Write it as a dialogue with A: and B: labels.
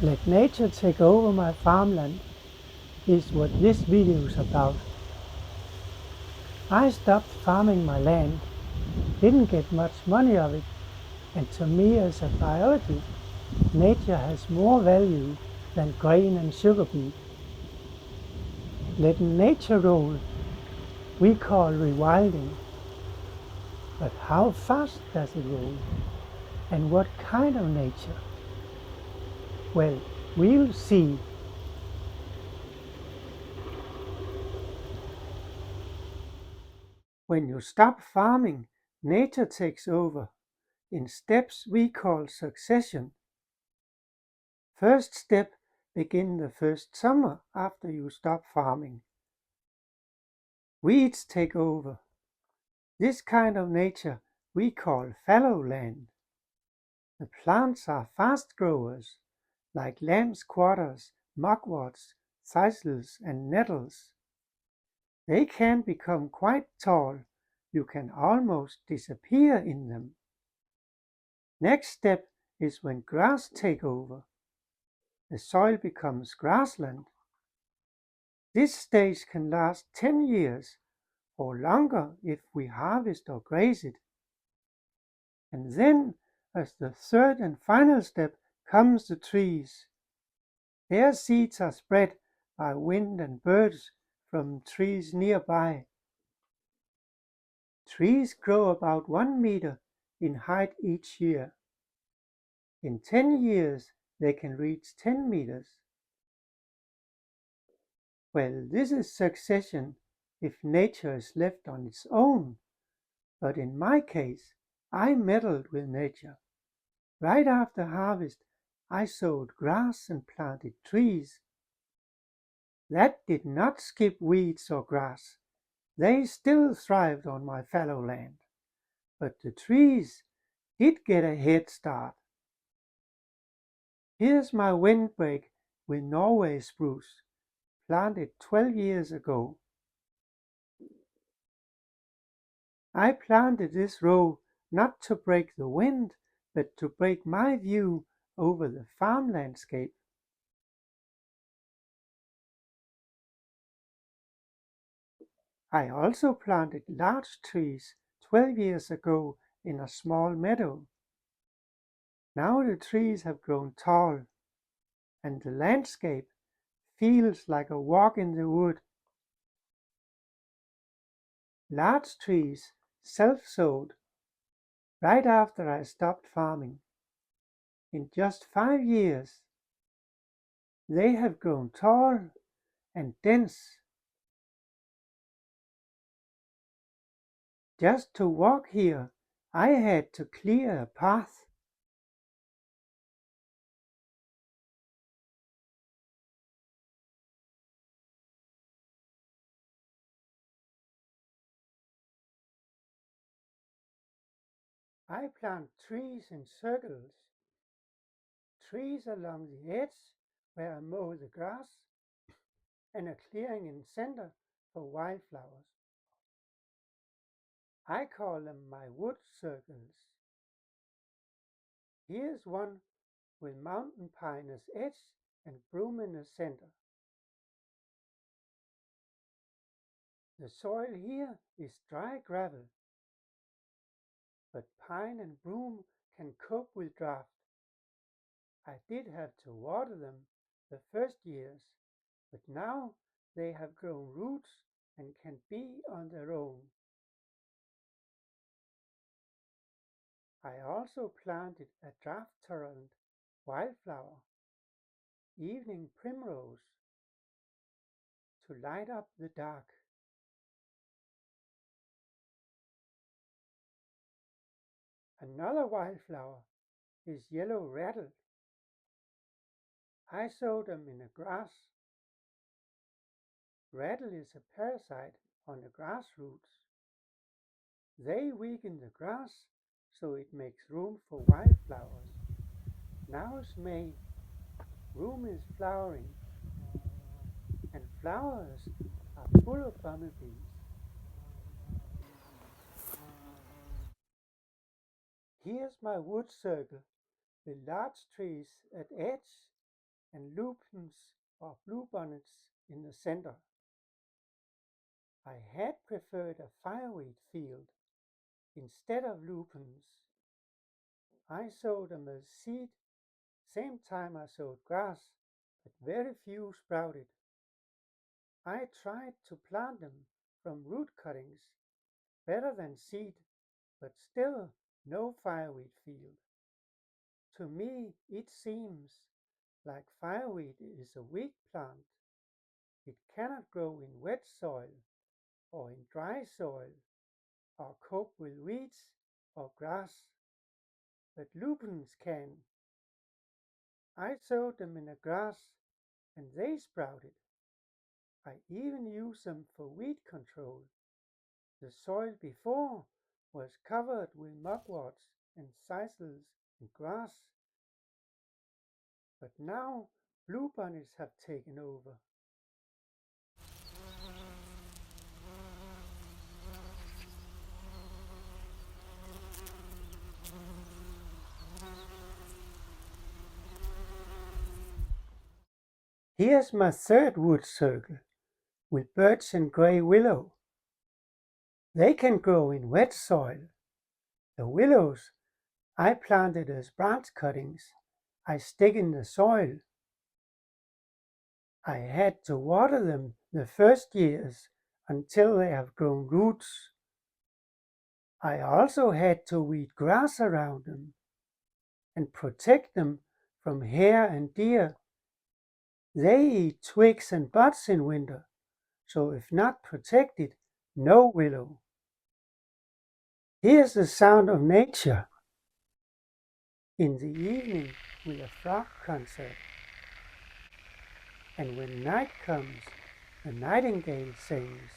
A: Let nature take over my farmland is what this video is about. I stopped farming my land, didn't get much money of it, and to me as a biologist, nature has more value than grain and sugar beet. Let nature roll, we call rewilding. But how fast does it roll? And what kind of nature? Well, we'll see. When you stop farming, nature takes over in steps we call succession. First step, begin the first summer after you stop farming. Weeds take over. This kind of nature we call fallow land. The plants are fast growers, like lamb's quarters, mugworts, thistles, and nettles. They can become quite tall. You can almost disappear in them. Next step is when grass take over. The soil becomes grassland. This stage can last 10 years or longer if we harvest or graze it. And then, as the third and final step, comes the trees. Their seeds are spread by wind and birds from trees nearby. Trees grow about 1 meter in height each year. In 10 years, they can reach 10 meters. Well, this is succession if nature is left on its own. But in my case, I meddled with nature. Right after harvest, I sowed grass and planted trees. That did not skip weeds or grass. They still thrived on my fallow land. But the trees did get a head start. Here's my windbreak with Norway spruce, planted 12 years ago. I planted this row not to break the wind, but to break my view over the farm landscape. I also planted larch trees 12 years ago in a small meadow. Now the trees have grown tall, and the landscape feels like a walk in the wood. Larch trees self-sowed right after I stopped farming. In just 5 years, they have grown tall and dense. Just to walk here, I had to clear a path. I plant trees in circles, trees along the edge where I mow the grass, and a clearing in center for wildflowers. I call them my wood circles. Here's one with mountain pine as edge and broom in the center. The soil here is dry gravel, but pine and broom can cope with drought. I did have to water them the first years, but now they have grown roots and can be on their own. I also planted a drought-tolerant wildflower, evening primrose, to light up the dark. Another wildflower is yellow rattle. I sowed them in the grass. Rattle is a parasite on the grass roots. They weaken the grass so it makes room for wildflowers. Now is May, broom is flowering, and flowers are full of bumblebees. Here's my wood circle with large trees at edge and lupines or bluebonnets in the center. I had preferred a fireweed field instead of lupines. I sowed them as seed, same time I sowed grass, but very few sprouted. I tried to plant them from root cuttings, better than seed, but still no fireweed field. To me, it seems like fireweed is a weak plant. It cannot grow in wet soil or in dry soil or cope with weeds or grass, but lupines can. I sowed them in the grass and they sprouted. I even used them for weed control. The soil before was covered with mugworts and thistles and grass, but now bluebonnets have taken over. Here's my third wood circle with birch and grey willow. They can grow in wet soil. The willows I planted as branch cuttings. I stick in the soil. I had to water them the first years until they have grown roots. I also had to weed grass around them and protect them from hare and deer. They eat twigs and buds in winter, so if not protected, no willow. Here's the sound of nature in the evening with a frog concert. And when night comes, the nightingale sings.